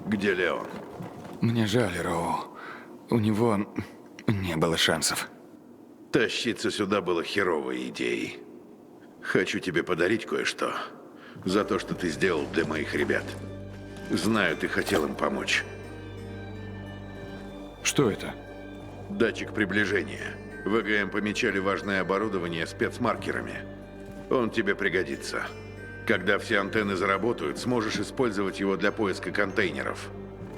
Где Леон? Мне жаль, Роу. У него не было шансов. Тащиться сюда было херовой идеей. Хочу тебе подарить кое-что. За то, что ты сделал для моих ребят. Знаю, ты хотел им помочь. Что это? Датчик приближения. ВГМ помечали важное оборудование спецмаркерами. Он тебе пригодится. Когда все антенны заработают, сможешь использовать его для поиска контейнеров.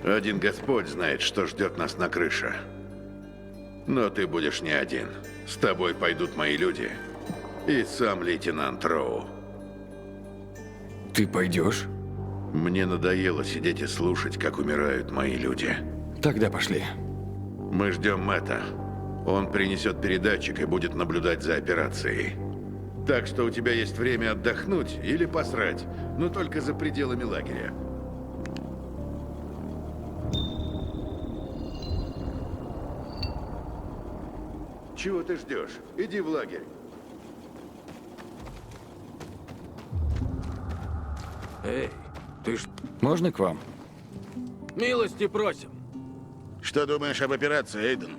Один Господь знает, что ждет нас на крыше. Но ты будешь не один. С тобой пойдут мои люди. И сам лейтенант Роу. Ты пойдешь? Мне надоело сидеть и слушать, как умирают мои люди. Тогда пошли. Мы ждем Мэтта. Он принесет передатчик и будет наблюдать за операцией. Так что у тебя есть время отдохнуть или посрать, но только за пределами лагеря. Чего ты ждешь? Иди в лагерь. Эй, ты ж... Можно к вам? Милости просим. Что думаешь об операции, Эйден?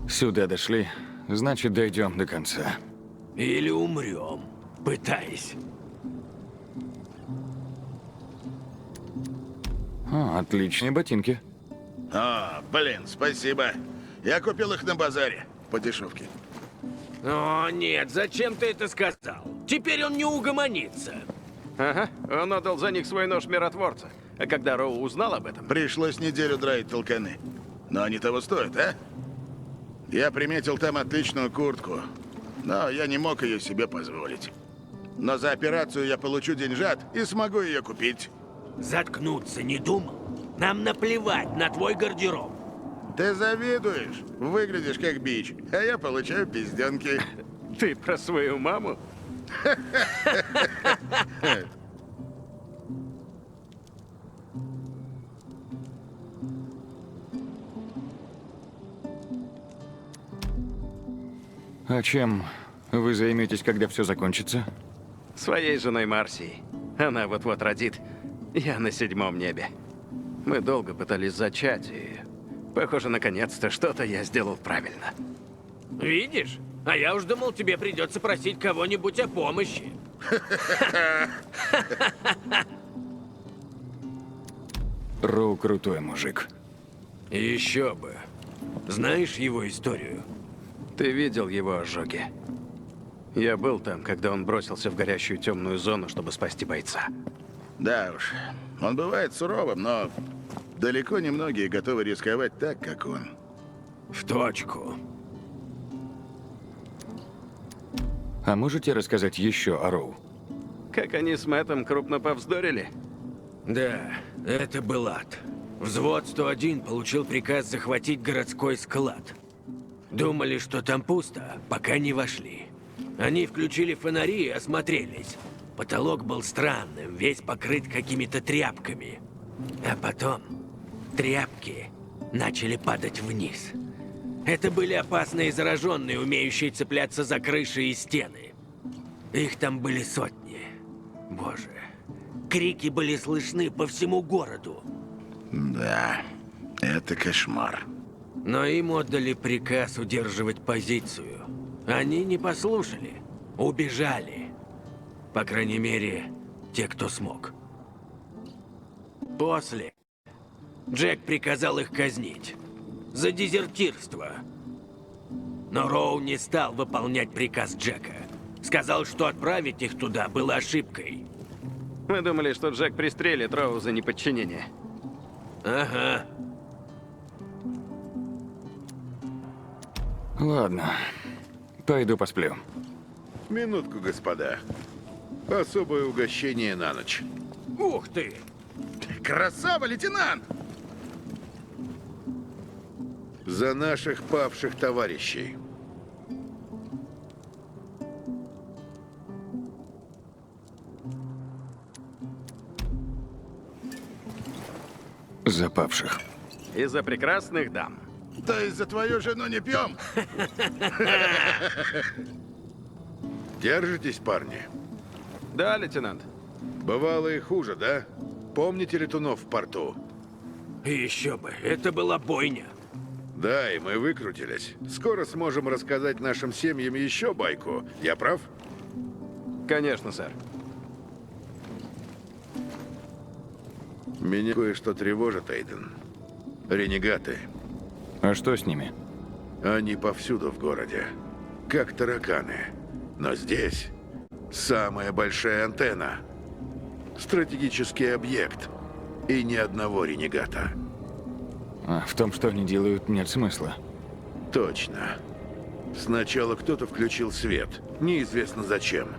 Сюда дошли, значит, дойдем до конца. Или умрем, пытаясь. Отличные ботинки. Блин, спасибо. Я купил их на базаре. По дешевке. О, нет, зачем ты это сказал? Теперь он не угомонится. Ага, он отдал за них свой нож миротворца. А когда Роу узнал об этом... Пришлось неделю драить толканы. Но они того стоят, а? Я приметил там отличную куртку. Но я не мог ее себе позволить. Но за операцию я получу деньжат и смогу ее купить. Заткнуться не думал? Нам наплевать на твой гардероб. Ты завидуешь? Выглядишь как бич, а я получаю пизденки. Ты про свою маму? А чем вы займетесь, когда все закончится? Своей женой Марсией. Она вот-вот родит. Я на 7-м небе. Мы долго пытались зачать, и... Похоже, наконец-то что-то я сделал правильно. Видишь? А я уж думал, тебе придется просить кого-нибудь о помощи. Роу крутой мужик. Еще бы. Знаешь его историю? Ты видел его ожоги? Я был там, когда он бросился в горящую темную зону, чтобы спасти бойца. Да уж, он бывает суровым, но далеко не многие готовы рисковать так, как он. В точку. А можете рассказать еще о Роу? Как они с Мэттом крупно повздорили? Да, это был ад. Взвод 101 получил приказ захватить городской склад. Думали, что там пусто, пока не вошли. Они включили фонари и осмотрелись. Потолок был странным, весь покрыт какими-то тряпками. А потом тряпки начали падать вниз. Это были опасные зараженные, умеющие цепляться за крыши и стены. Их там были сотни. Боже, крики были слышны по всему городу. Да, это кошмар. Но им отдали приказ удерживать позицию. Они не послушали, убежали. По крайней мере, те, кто смог. После Джек приказал их казнить. За дезертирство. Но Роу не стал выполнять приказ Джека. Сказал, что отправить их туда было ошибкой. Мы думали, что Джек пристрелит Роу за неподчинение. Ага. Ладно, пойду посплю. Минутку, господа. Особое угощение на ночь. Ух ты! Красава, лейтенант! За наших павших товарищей. Запавших. Из-за прекрасных дам. То есть за твою жену не пьем? Держитесь, парни. Да, лейтенант. Бывало и хуже, да? Помните летунов в порту? И еще бы, это была бойня. Да, и мы выкрутились. Скоро сможем рассказать нашим семьям еще байку. Я прав? Конечно, сэр. Меня кое-что тревожит, Эйден. Ренегаты. А что с ними? Они повсюду в городе. Как тараканы. Но здесь самая большая антенна. Стратегический объект. И ни одного ренегата. А, в том, что они делают, нет смысла. Точно. Сначала кто-то включил свет. Неизвестно зачем.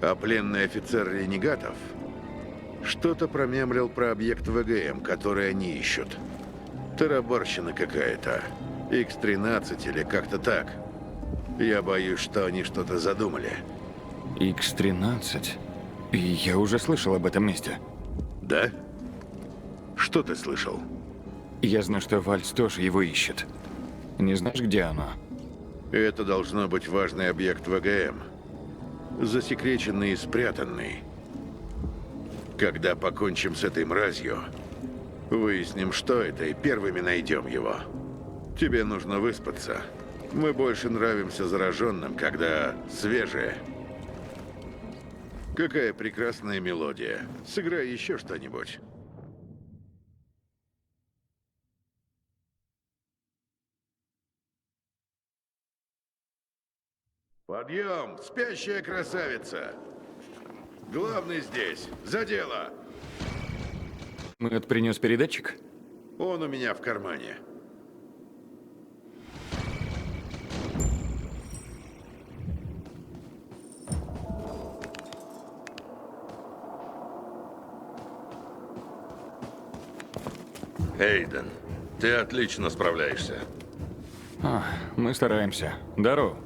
А пленный офицер ренегатов что-то промямлил про объект ВГМ, который они ищут. Тарабарщина какая-то. X-13 или как-то так. Я боюсь, что они что-то задумали. X-13? И я уже слышал об этом месте. Да? Что ты слышал? Я знаю, что Вальц тоже его ищет. Не знаешь, где оно? Это должно быть важный объект ВГМ. Засекреченный и спрятанный. Когда покончим с этой мразью, выясним, что это, и первыми найдем его. Тебе нужно выспаться. Мы больше нравимся зараженным, когда свежие. Какая прекрасная мелодия. Сыграй еще что-нибудь. Подъем, спящая красавица! Главный здесь, за дело! Мэтт принес передатчик? Он у меня в кармане. Эйден, ты отлично справляешься. А, мы стараемся. Здорово.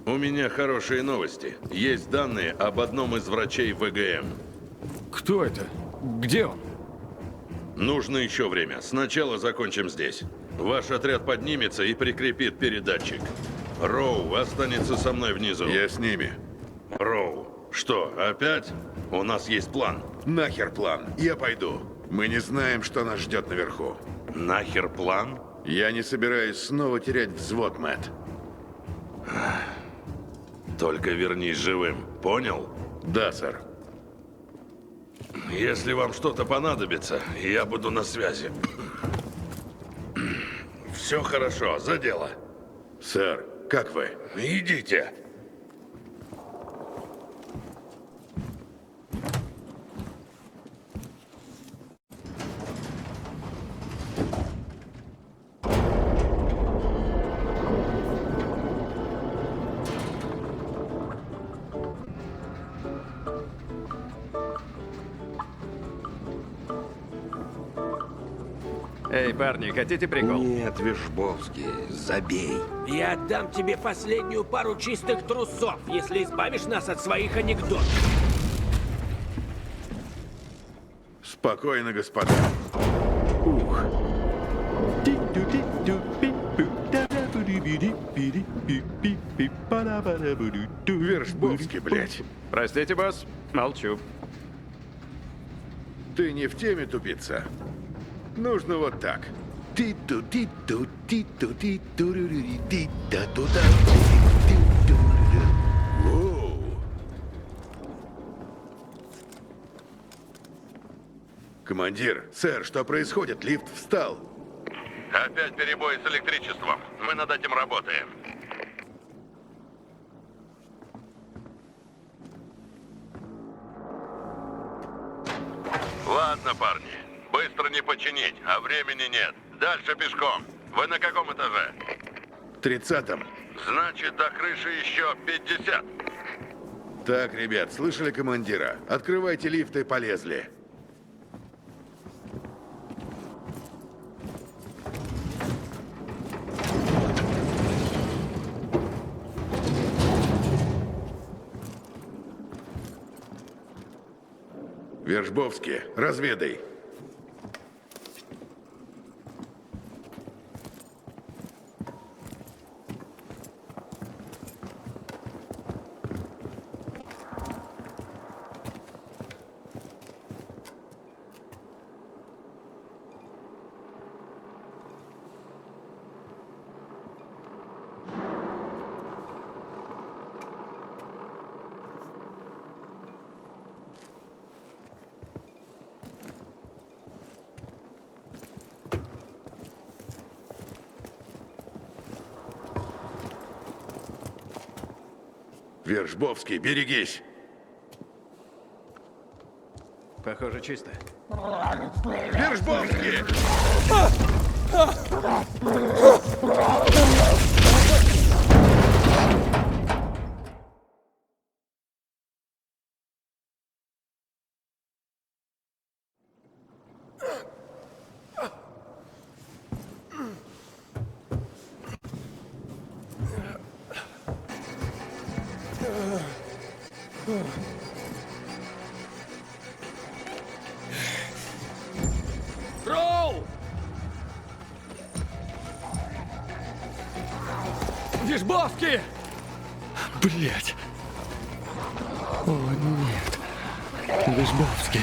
У меня хорошие новости. Есть данные об одном из врачей ВГМ. Кто это? Где он? Нужно еще время. Сначала закончим здесь. Ваш отряд поднимется и прикрепит передатчик. Роу останется со мной внизу. Я с ними. Роу, что, опять? У нас есть план. Нахер план, я пойду. Мы не знаем, что нас ждет наверху. Нахер план? Я не собираюсь снова терять взвод, Мэтт. Только вернись живым, понял? Да, сэр. Если вам что-то понадобится, я буду на связи. Все хорошо, за дело. Сэр, как вы? Идите. Эй, парни, хотите прикол? Нет, Вишбовский, забей. Я отдам тебе последнюю пару чистых трусов, если избавишь нас от своих анекдотов. Спокойно, господа. Ух. Вершбовский, блядь. Простите, босс, молчу. Ты не в теме, тупица? Нужно вот так. Воу. Командир, сэр, что происходит? Лифт встал. Опять перебой с электричеством. Мы над этим работаем. Ладно, парни. Быстро не починить, а времени нет. Дальше пешком. Вы на каком этаже? 30-м. Значит, до крыши еще 50. Так, ребят, слышали командира? Открывайте лифт и полезли. Вершбовский, разведай. Вержбовский, берегись! Похоже, чисто. Вержбовский! Роу! Вишбовский! Блять! О, нет. Вишбовский.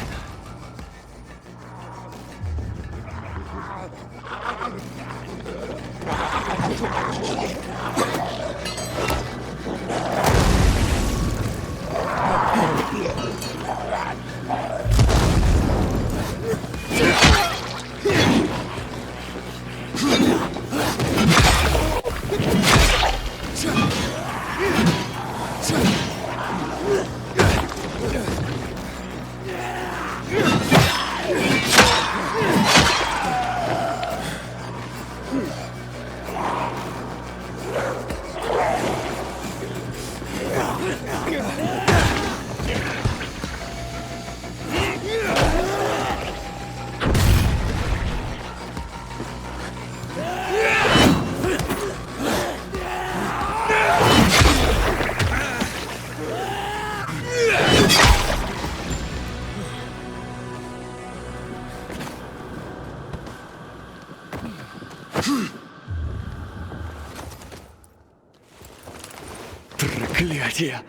Проклятие!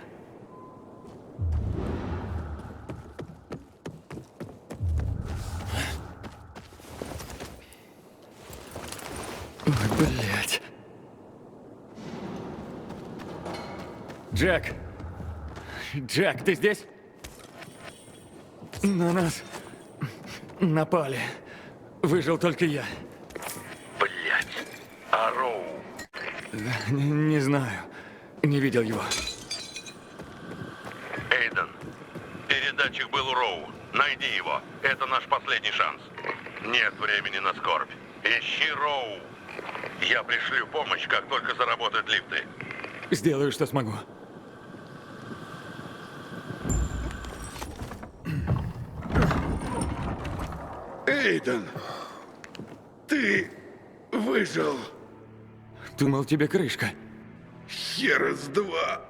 Ой, блядь. Джек! Джек, ты здесь? На нас напали. Выжил только я. Блять. А Роу? Не знаю. Не видел его. Эйден, передатчик был у Роу. Найди его. Это наш последний шанс. Нет времени на скорбь. Ищи Роу. Я пришлю помощь, как только заработают лифты. Сделаю, что смогу. Эйден, ты выжил. Думал, тебе крышка. Хера с два.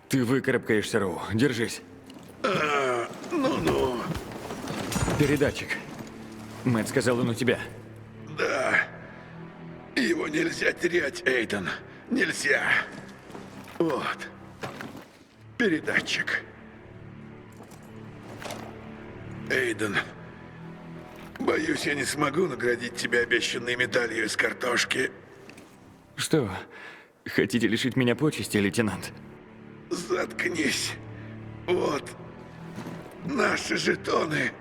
Ты выкарабкаешься, Роу. Держись. Ну-ну. Передатчик. Мэтт сказал, он у тебя. Да. Его нельзя терять, Эйден. Нельзя. Вот. Передатчик. Эйден, боюсь, я не смогу наградить тебя обещанной медалью из картошки. Что, хотите лишить меня почести, лейтенант? Заткнись. Вот. Наши жетоны.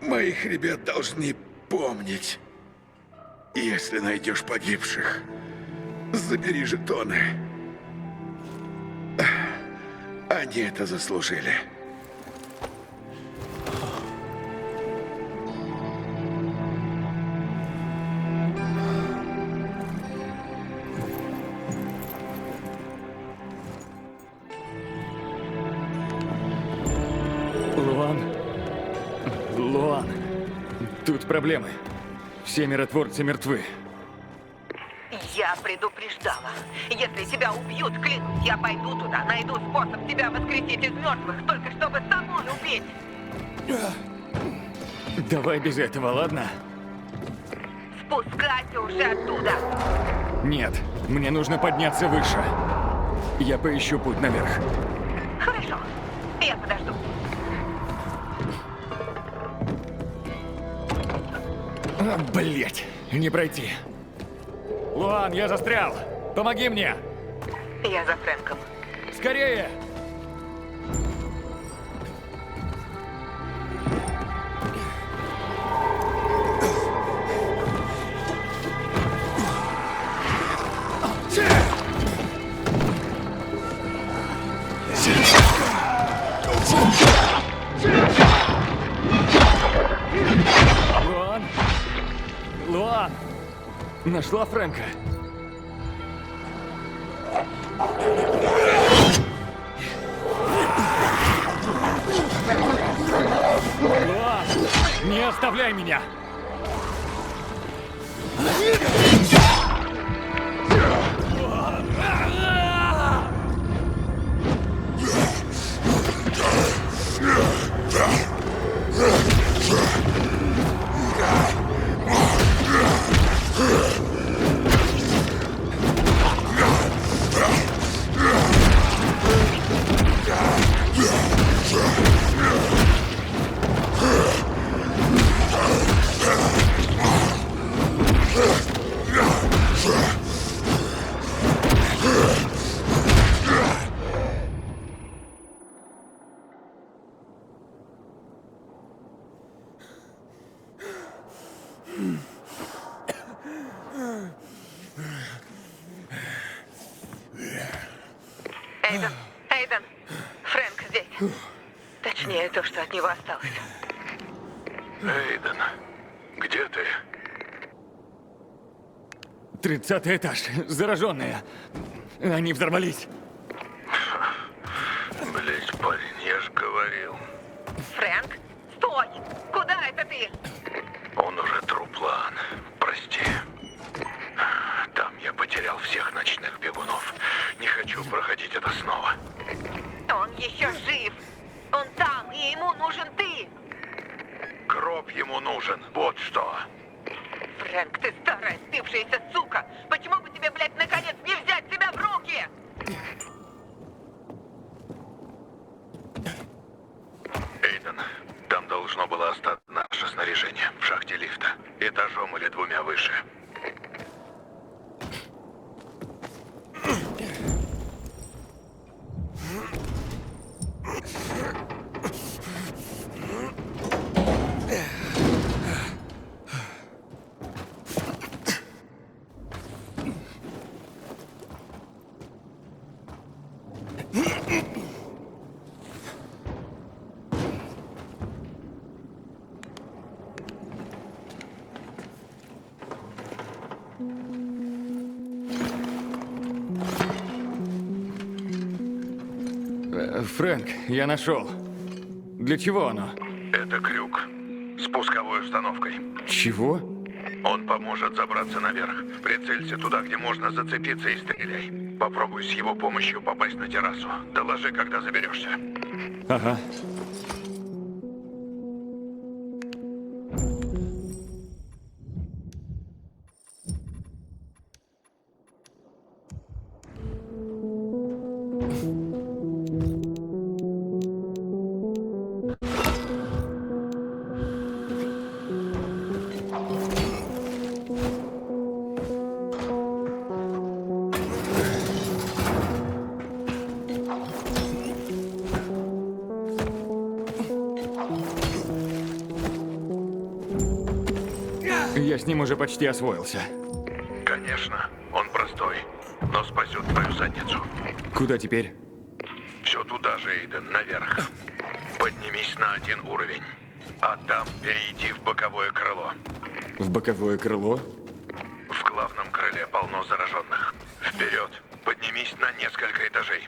Моих ребят должны помнить. Если найдешь погибших, забери жетоны. Они это заслужили. Луан, тут проблемы. Все миротворцы мертвы. Я предупреждала. Если тебя убьют, клянусь, я пойду туда, найду способ тебя воскресить из мертвых, только чтобы самой убить. Давай без этого, ладно? Спускайся уже оттуда. Нет, мне нужно подняться выше. Я поищу путь наверх. Хорошо, я подожду. Блять, не пройти. Луан, я застрял. Помоги мне. Я за Фрэнком. Скорее! план! Нашла Фрэнка? План! Не оставляй меня! Эйден, Эйден, Фрэнк здесь. Точнее, то, что от него осталось. Эйден, где ты? 30-й этаж. Зараженные. Они взорвались. Блять, парень, я же говорил. Фрэнк, стой! Куда это ты? Он уже труплан. Прости. Там я потерял всех ночных бегунов. Не хочу проходить это снова. Он еще жив. Он там, и ему нужен ты. Гроб ему нужен, вот что. Фрэнк, ты старая спившаяся сука. Почему бы тебе, блядь, наконец не взять себя в руки? Эйден, там должно было остаться наше снаряжение в шахте лифта. Этажом или 2 выше. Фрэнк, я нашел. Для чего оно? Это крюк с пусковой установкой. Чего? Он поможет забраться наверх. Прицелься туда, где можно зацепиться, и стреляй. Попробуй с его помощью попасть на террасу. Доложи, когда заберешься. Ага. Я с ним уже почти освоился. Конечно, он простой, но спасет твою задницу. Куда теперь? Все туда же, Эйден, наверх. Поднимись на 1 уровень, а там перейди в боковое крыло. В боковое крыло? В главном крыле полно зараженных. Вперед, поднимись на несколько этажей.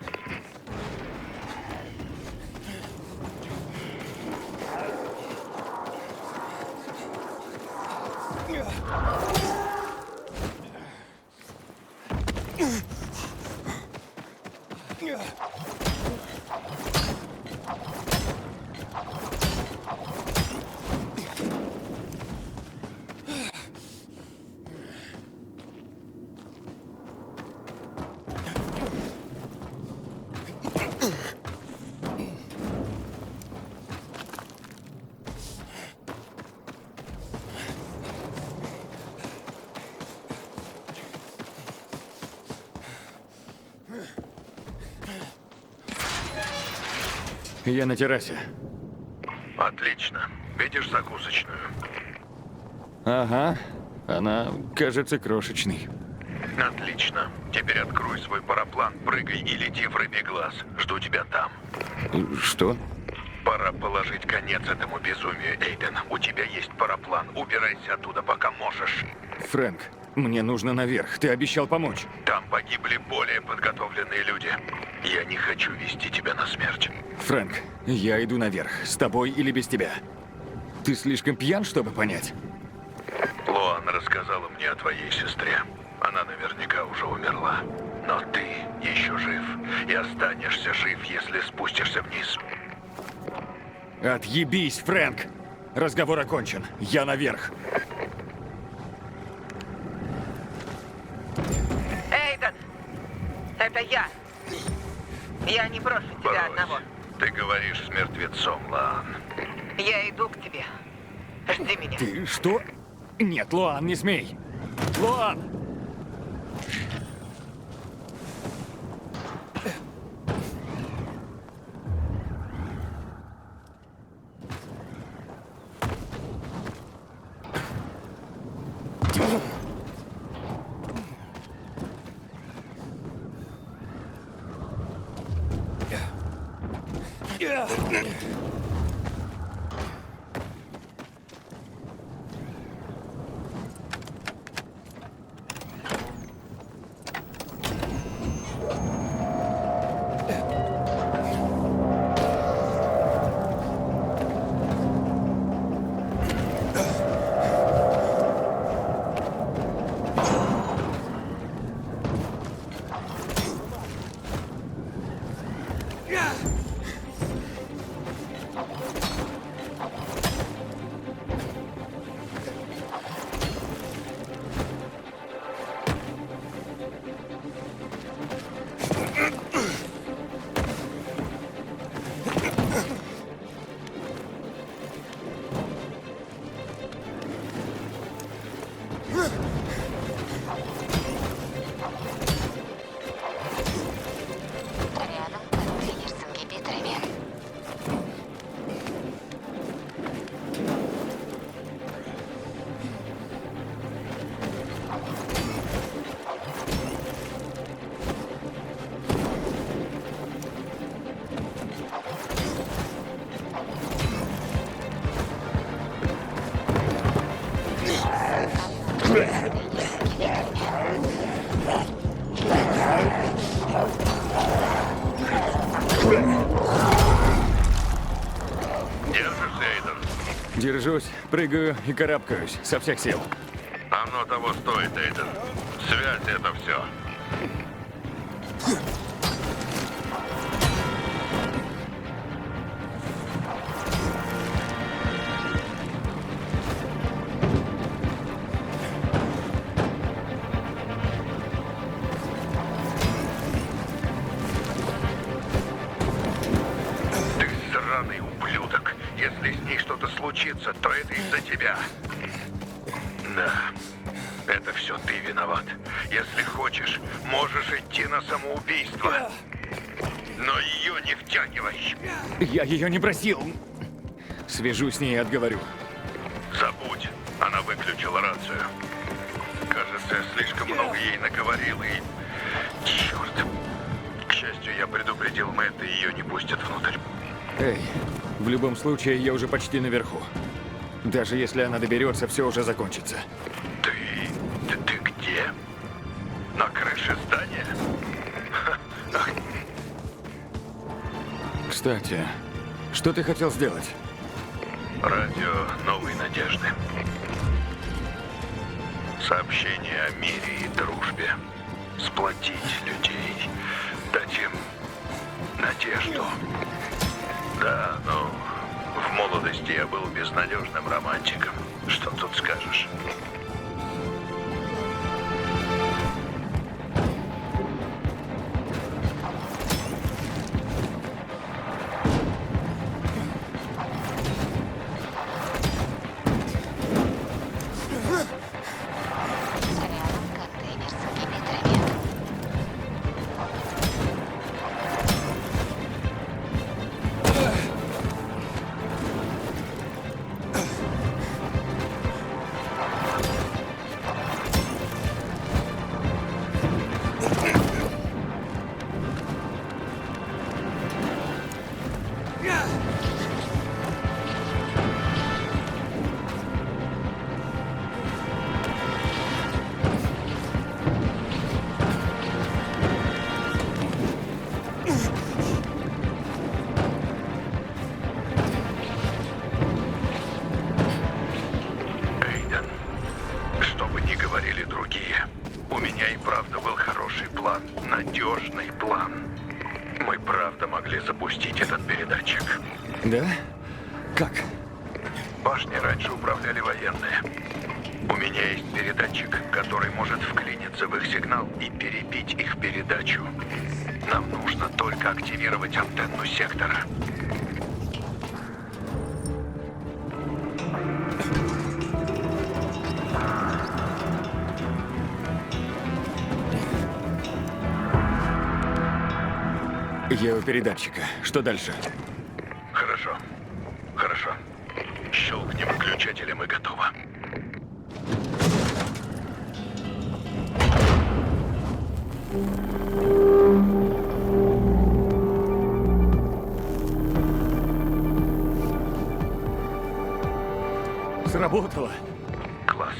Я на террасе. Отлично. Видишь закусочную? Ага. Она кажется крошечной. Отлично. Теперь открой свой параплан, прыгай и лети в рыбий глаз. Жду тебя там. Что? Пора положить конец этому безумию, Эйден. У тебя есть параплан. Убирайся оттуда, пока можешь. Фрэнк, мне нужно наверх. Ты обещал помочь. Там погибли более подготовленные люди. Я не хочу вести тебя на смерть. Фрэнк, я иду наверх. С тобой или без тебя? Ты слишком пьян, чтобы понять? Лоан рассказала мне о твоей сестре. Она наверняка уже умерла. Но ты еще жив. И останешься жив, если спустишься вниз. Отъебись, Фрэнк! Разговор окончен. Я наверх. Эйден! Это я! Я не брошу тебя одного. Ты говоришь с мертвецом, Лоан. Я иду к тебе. Жди меня. Ты что? Нет, Лоан, не смей! Лоан! Рядом контейнер с ингибиторами. Держишься, Эйден? Держусь, прыгаю и карабкаюсь со всех сил. Оно того стоит, Эйден. Связь — это все. Ты сраный ублюдок. Если с ней что-то случится, то это из-за тебя. Да, это все ты виноват. Если хочешь, можешь идти на самоубийство. Но ее не втягивай. Я ее не просил. Свяжусь с ней и отговорю. Забудь. Она выключила рацию. Кажется, я слишком много ей наговорил и... Черт. К счастью, я предупредил Мэтта, и ее не пустят внутрь. Эй, в любом случае, я уже почти наверху. Даже если она доберется, все уже закончится. Ты где? На крыше здания? Кстати, что ты хотел сделать? Радио новой надежды. Сообщение о мире и дружбе. Сплотить людей. Дать им надежду. Да, ну, в молодости я был безнадежным романтиком. Что тут скажешь? Рядом контейнер с ингибиторами. план. Мы правда могли запустить этот передатчик. Да? Как? Башни раньше управляли военные. У меня есть передатчик, который может вклиниться в их сигнал и перебить их передачу. Нам нужно только активировать антенну сектора. Я у передатчика. Что дальше? Хорошо. Хорошо. Щелкнем выключателем и готово. Сработало. Класс.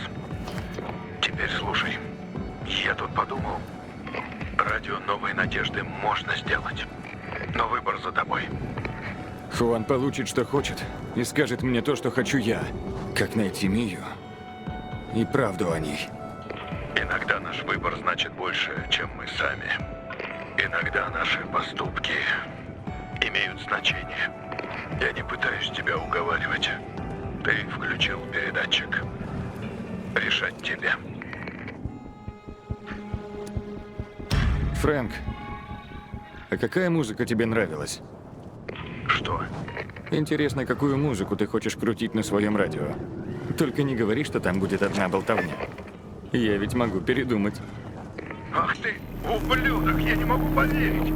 Теперь слушай. Я тут подумал. Радио «Новой надежды» можно сделать. Но выбор за тобой. Хуан получит, что хочет, и скажет мне то, что хочу я. Как найти Мию и правду о ней. Иногда наш выбор значит больше, чем мы сами. Иногда наши поступки имеют значение. Я не пытаюсь тебя уговаривать. Ты включил передатчик. Решать тебе. Фрэнк, а какая музыка тебе нравилась? Что? Интересно, какую музыку ты хочешь крутить на своем радио? Только не говори, что там будет одна болтовня. Я ведь могу передумать. Ах ты, ублюдок, я не могу поверить.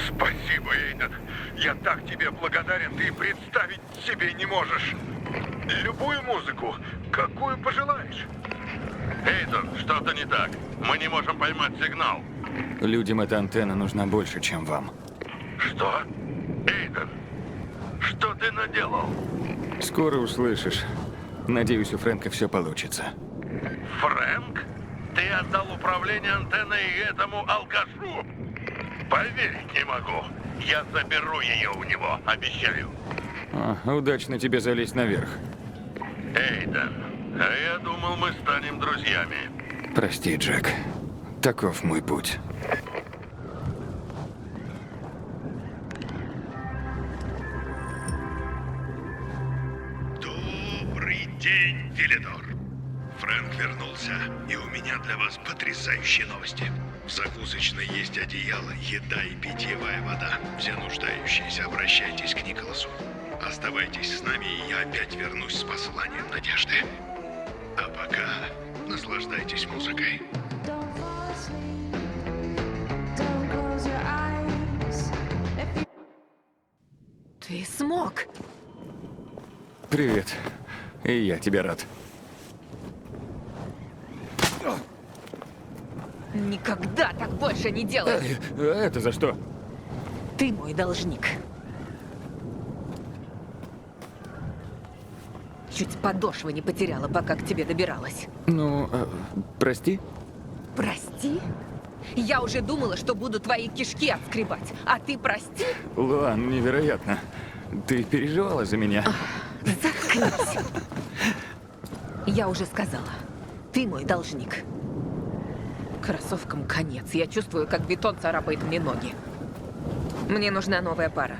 Спасибо, Эйден. Я так тебе благодарен, ты представить себе не можешь. Любую музыку, какую пожелаешь. Эйден, что-то не так. Мы не можем поймать сигнал. Людям эта антенна нужна больше, чем вам. Что? Эйден, что ты наделал? Скоро услышишь. Надеюсь, у Фрэнка все получится. Фрэнк? Ты отдал управление антенной этому алкашу? Поверить не могу. Я заберу ее у него, обещаю. Удачно тебе залезть наверх. Эйден, а я думал, мы станем друзьями. Прости, Джек. Таков мой путь. Добрый день, Велидор. Фрэнк вернулся, и у меня для вас потрясающие новости. В закусочной есть одеяло, еда и питьевая вода. Все нуждающиеся, обращайтесь к Николасу. Оставайтесь с нами, и я опять вернусь с посланием надежды. А пока наслаждайтесь музыкой. Ты смог. Привет. И я тебе рад. Никогда так больше не делай. Это за что? Ты мой должник. Чуть подошвы не потеряла, пока к тебе добиралась. Ну, прости? Прости? Я уже думала, что буду твои кишки отскребать. А ты прости? Луан, невероятно. Ты переживала за меня? Заткнись. Я уже сказала. Ты мой должник. Кроссовкам конец. Я чувствую, как бетон царапает мне ноги. Мне нужна новая пара.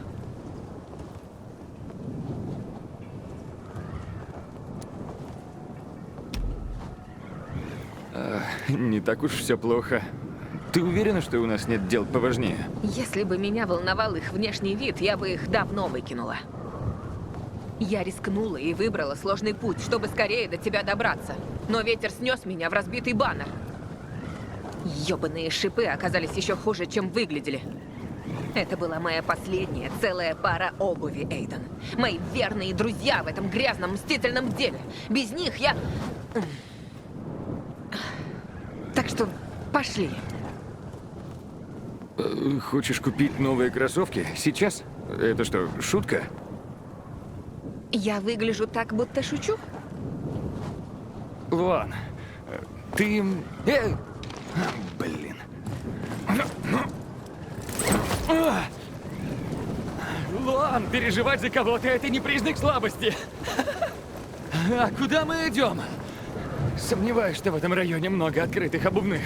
Не так уж все плохо. Ты уверена, что у нас нет дел поважнее? Если бы меня волновал их внешний вид, я бы их давно выкинула. Я рискнула и выбрала сложный путь, чтобы скорее до тебя добраться. Но ветер снес меня в разбитый баннер. Ёбаные шипы оказались еще хуже, чем выглядели. Это была моя последняя целая пара обуви, Эйден. Мои верные друзья в этом грязном мстительном деле. Без них я... Так что пошли. Хочешь купить новые кроссовки? Сейчас? Это что, шутка? Я выгляжу так, будто шучу? Луан, ты... Блин. Луан, переживать за кого-то — это не признак слабости. А куда мы идем? Сомневаюсь, что в этом районе много открытых обувных.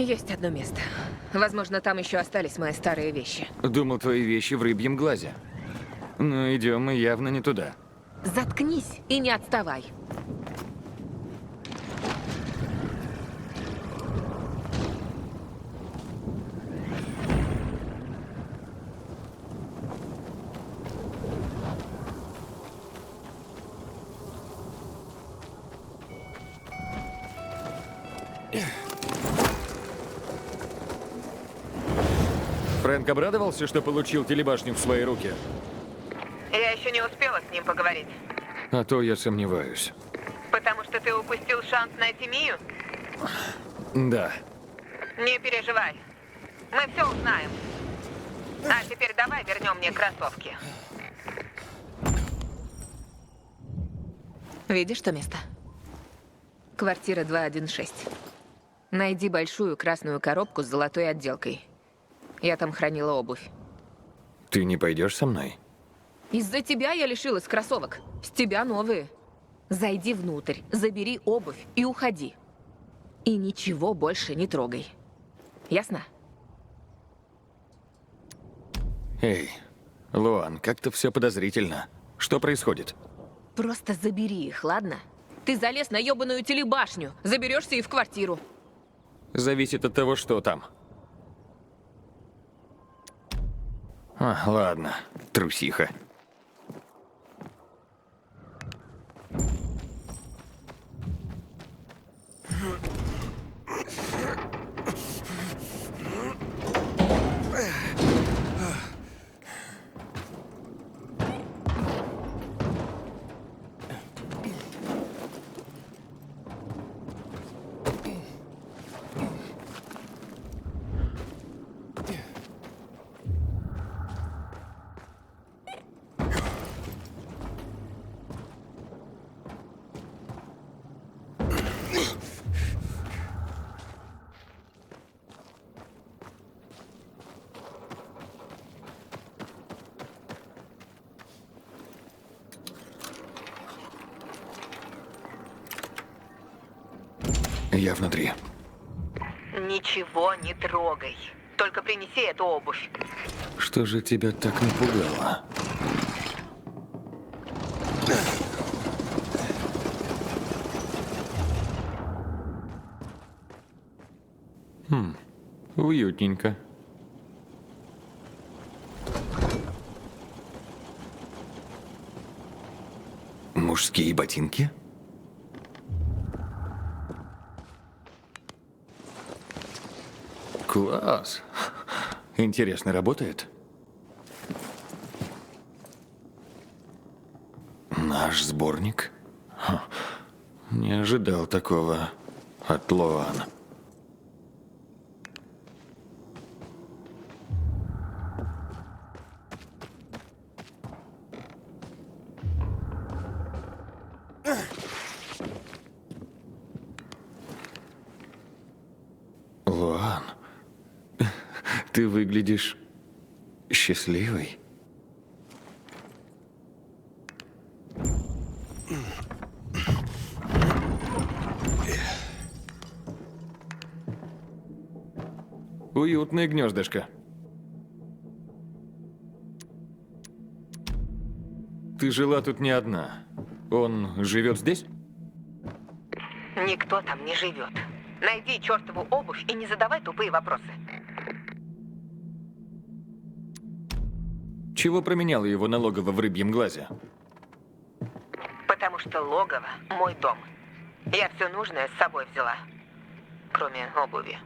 Есть одно место. Возможно, там еще остались мои старые вещи. Думал, твои вещи в рыбьем глазе. Ну, идем мы явно не туда. Заткнись и не отставай. Фрэнк обрадовался, что получил телебашню в свои руки? Я еще не успела с ним поговорить. А то я сомневаюсь. Потому что ты упустил шанс найти Мию? Да. Не переживай. Мы все узнаем. А теперь давай вернем мне кроссовки. Видишь то место? Квартира 216. Найди большую красную коробку с золотой отделкой. Я там хранила обувь. Ты не пойдешь со мной? Из-за тебя я лишилась кроссовок. С тебя новые. Зайди внутрь, забери обувь и уходи. И ничего больше не трогай. Ясно? Эй, Луан, как-то все подозрительно. Что происходит? Просто забери их, ладно? Ты залез на ёбаную телебашню. Заберешься и в квартиру. Зависит от того, что там. Ладно, трусиха. Я внутри. Ничего не трогай. Только принеси эту обувь. Что же тебя так напугало? Уютненько. Мужские ботинки? Класс. Интересно, работает? Наш сборник? Не ожидал такого от Луан. Луан, ты выглядишь счастливой. Уютное гнездышко. Ты жила тут не одна. Он живет здесь? Никто там не живет. Найди чертову обувь и не задавай тупые вопросы. Чего променяла его на логово в рыбьем глазе? Потому что логово – мой дом. Я все нужное с собой взяла. Кроме обуви.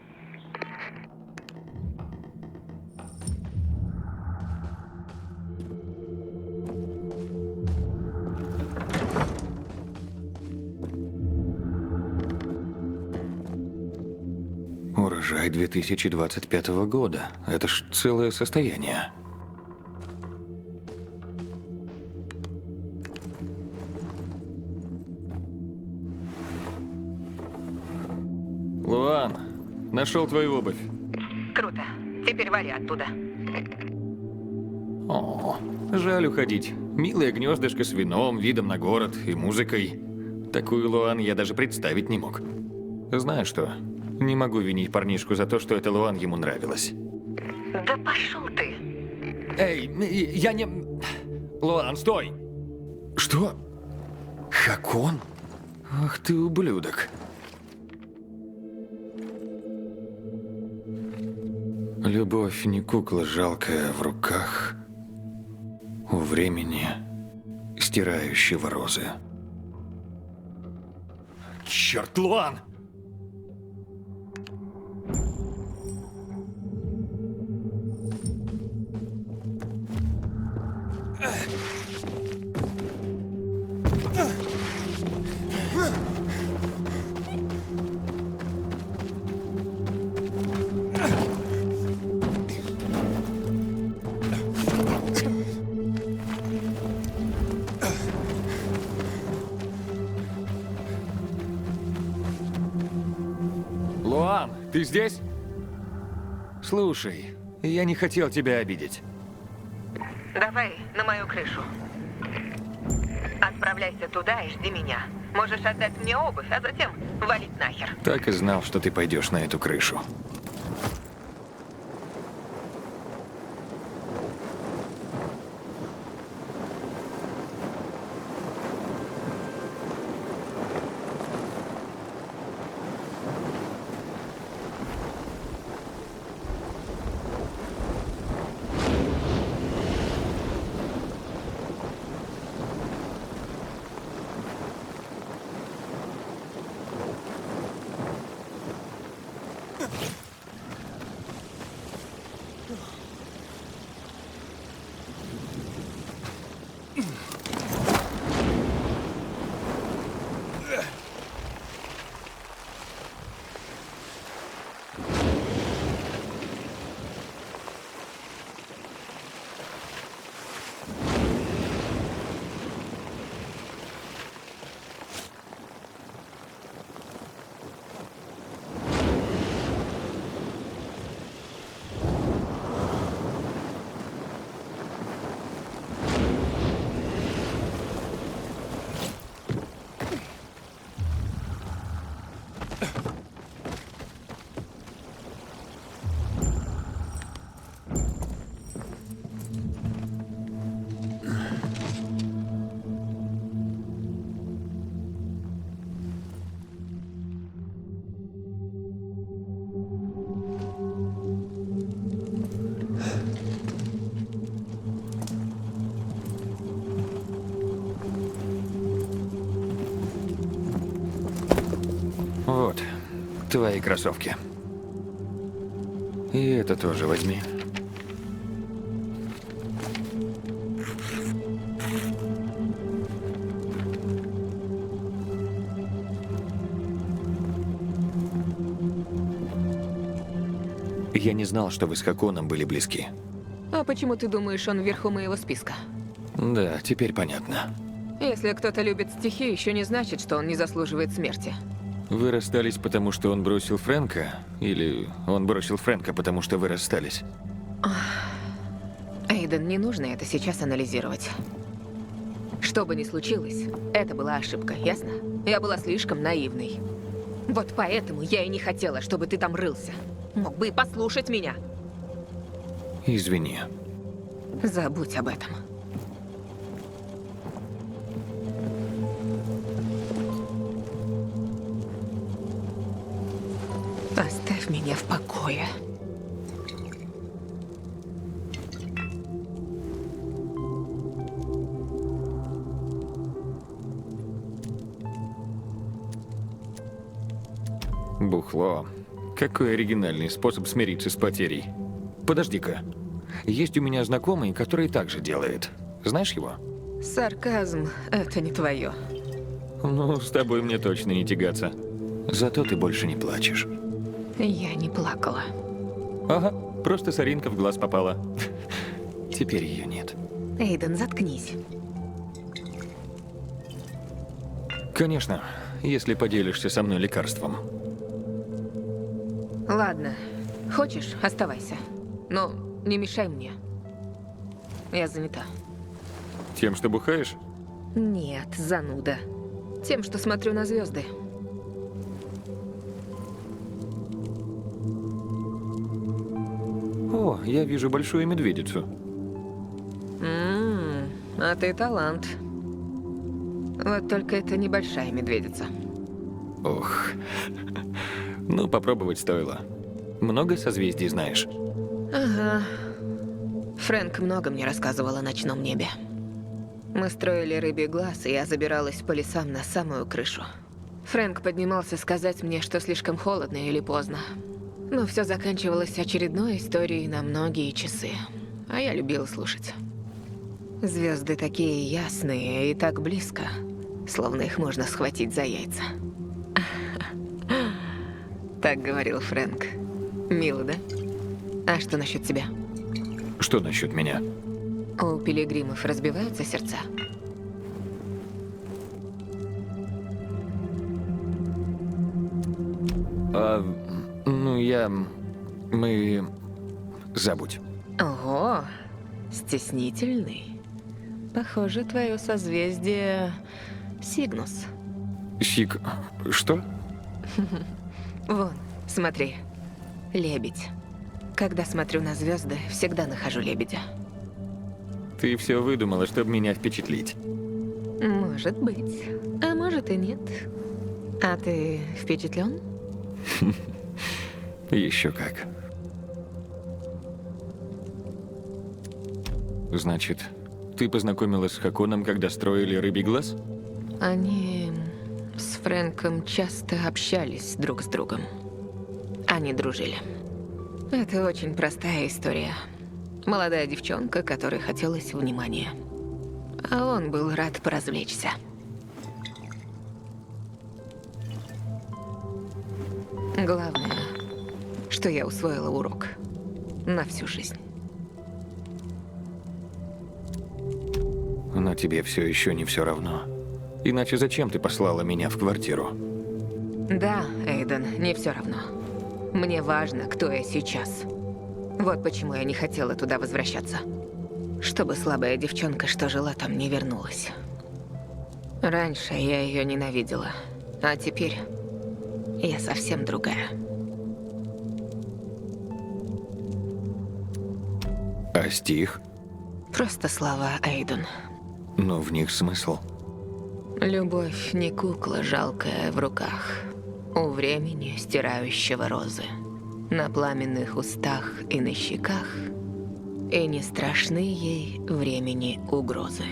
Урожай 2025 года. Это ж целое состояние. Луан, нашел твою обувь. Круто. Теперь вали оттуда. О, жаль уходить. Милое гнездышко с вином, видом на город и музыкой. Такую Луан я даже представить не мог. Знаешь что? Не могу винить парнишку за то, что это Луан ему нравилось. Да пошел ты! Эй, я не... Луан, стой! Что? Хакон? Ах ты ублюдок. Любовь не кукла жалкая в руках, у времени стирающего розы. Черт, Луан! Луан, ты здесь? Слушай, я не хотел тебя обидеть. Давай на мою крышу. Отправляйся туда и жди меня. Можешь отдать мне обувь, а затем валить нахер. Так и знал, что ты пойдешь на эту крышу. Вот, твои кроссовки. И это тоже возьми. Я не знал, что вы с Хаконом были близки. А почему ты думаешь, он вверху моего списка? Да, теперь понятно. Если кто-то любит стихи, еще не значит, что он не заслуживает смерти. Вы расстались, потому что он бросил Фрэнка? Или он бросил Фрэнка, потому что вы расстались? Эйден, не нужно это сейчас анализировать. Что бы ни случилось, это была ошибка, ясно? Я была слишком наивной. Вот поэтому я и не хотела, чтобы ты там рылся. Мог бы и послушать меня. Извини. Забудь об этом. Оставь меня в покое. Бухло. Какой оригинальный способ смириться с потерей. Подожди-ка. Есть у меня знакомый, который так же делает. Знаешь его? Сарказм — это не твое. Ну, с тобой мне точно не тягаться. Зато ты больше не плачешь. Я не плакала. Ага, просто соринка в глаз попала. Теперь ее нет. Эйден, заткнись. Конечно, если поделишься со мной лекарством. Ладно. Хочешь, оставайся. Но не мешай мне. Я занята. Тем, что бухаешь? Нет, зануда. Тем, что смотрю на звезды. О, я вижу большую медведицу. А ты талант. Вот только это небольшая медведица. Ох. Ну, попробовать стоило. Много созвездий знаешь? Ага. Фрэнк много мне рассказывал о ночном небе. Мы строили рыбий глаз, и я забиралась по лесам на самую крышу. Фрэнк поднимался сказать мне, что слишком холодно или поздно. Но все заканчивалось очередной историей на многие часы. А я любила слушать. Звезды такие ясные и так близко, словно их можно схватить за яйца. Так говорил Фрэнк. Мило, да? А что насчет тебя? Что насчет меня? У пилигримов разбиваются сердца? Мы... Забудь. Ого, стеснительный. Похоже, твое созвездие Сигнус. Что? Вон, смотри. Лебедь. Когда смотрю на звезды, всегда нахожу лебедя. Ты все выдумала, чтобы меня впечатлить. Может быть. А может и нет. А ты впечатлен? Еще как. Значит, ты познакомилась с Хаконом, когда строили рыбий глаз? Они с Фрэнком часто общались друг с другом. Они дружили. Это очень простая история. Молодая девчонка, которой хотелось внимания. А он был рад поразвлечься. Главное, что я усвоила урок на всю жизнь. Но тебе все еще не все равно. Иначе зачем ты послала меня в квартиру? Да, Эйден, не все равно. Мне важно, кто я сейчас. Вот почему я не хотела туда возвращаться. Чтобы слабая девчонка, что жила там, не вернулась. Раньше я ее ненавидела, а теперь я совсем другая. А стих? Просто слова, Эйден. Но в них смысл. Любовь не кукла жалкая в руках, у времени стирающего розы, на пламенных устах и на щеках, и не страшны ей времени угрозы.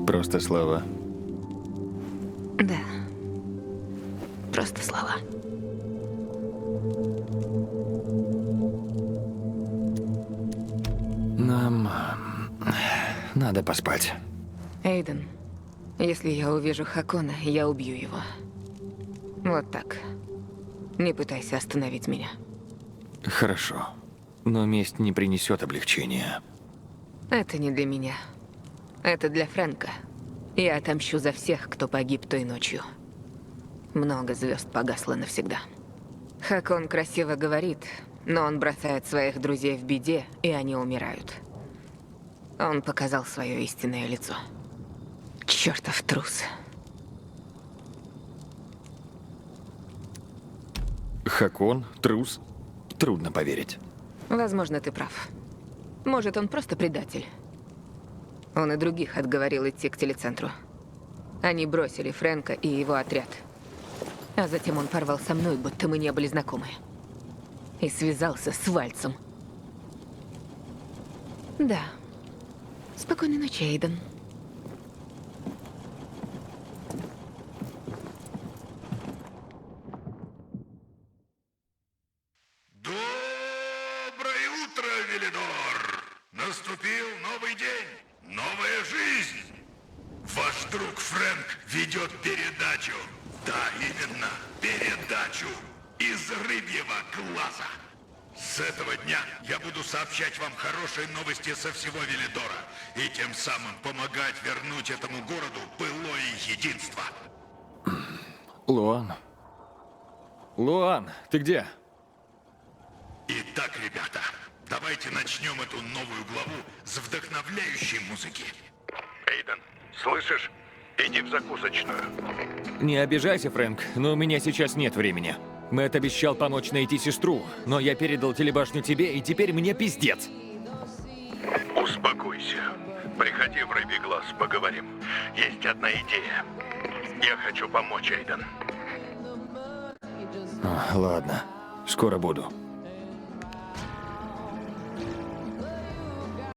Просто слова. Да, просто слова. Нам надо поспать. Эйден, если я увижу Хакона, я убью его. Вот так. Не пытайся остановить меня. Хорошо. Но месть не принесет облегчения. Это не для меня. Это для Фрэнка. Я отомщу за всех, кто погиб той ночью. Много звезд погасло навсегда. Хакон красиво говорит, но он бросает своих друзей в беде, и они умирают. Он показал свое истинное лицо. Чертов трус. Хакон? Трус? Трудно поверить. Возможно, ты прав. Может, он просто предатель. Он и других отговорил идти к телецентру. Они бросили Фрэнка и его отряд. А затем он порвал со мной, будто мы не были знакомы. И связался с Вальцем. Да. Спокойной ночи, Эйден. Доброе утро, Велидор! Наступил новый день, новая жизнь. Ваш друг Фрэнк ведет передачу. Да, именно, передачу из рыбьего глаза. С этого дня я буду сообщать вам хорошие новости со всего Велидора и тем самым помогать вернуть этому городу былое единство. Луан. Луан, ты где? Итак, ребята, давайте начнем эту новую главу с вдохновляющей музыки. Эйден, слышишь? Иди в закусочную. Не обижайся, Фрэнк, но у меня сейчас нет времени. Мэтт обещал помочь найти сестру, но я передал телебашню тебе, и теперь мне пиздец. Успокойся. Приходи в Рыбий глаз, поговорим. Есть одна идея. Я хочу помочь, Эйден. Ладно, скоро буду.